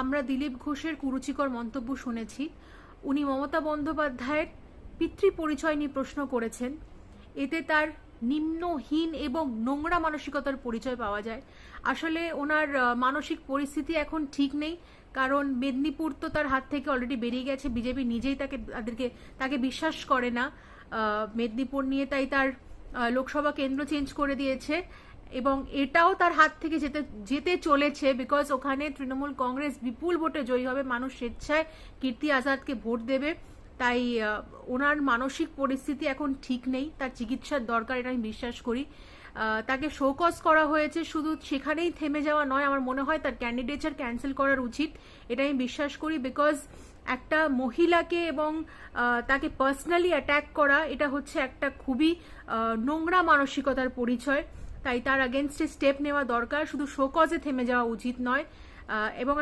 আমরা দিলীপ ঘোষের কুরুচিকর মন্তব্য শুনেছি। উনি মমতা বন্দ্যোপাধ্যায়ের পিতৃ পরিচয় নিয়ে প্রশ্ন করেছেন। এতে তার নিম্নহীন এবং নোংরা মানসিকতার পরিচয় পাওয়া যায়। আসলে ওনার মানসিক পরিস্থিতি এখন ঠিক নেই, কারণ মেদিনীপুর তো তার হাত থেকে অলরেডি বেরিয়ে গেছে। বিজেপি নিজেই তাকে বিশ্বাস করে না মেদিনীপুর নিয়ে, তাই তার লোকসভা কেন্দ্র চেঞ্জ করে দিয়েছে এবং এটাও তার হাত থেকে যেতে চলেছে, বিকজ ওখানে তৃণমূল কংগ্রেস বিপুল ভোটে জয়ী হবে। মানুষ স্বেচ্ছায় কীর্তি আজাদকে ভোট দেবে। তাই ওনার মানসিক পরিস্থিতি এখন ঠিক নেই, তার চিকিৎসার দরকার, এটা আমি বিশ্বাস করি। তাকে শোকজ করা হয়েছে, শুধু সেখানেই থেমে যাওয়া নয়, আমার মনে হয় তার ক্যান্ডিডেচার ক্যান্সেল করার উচিত, এটা আমি বিশ্বাস করি। বিকজ একটা মহিলাকে এবং তাকে পার্সোনালি অ্যাট্যাক করা, এটা হচ্ছে একটা খুবই নোংরা মানসিকতার পরিচয়। তাই তার আগেনস্টে স্টেপ নেওয়া দরকার, শুধু শোকজে থেমে যাওয়া উচিত নয়। এবং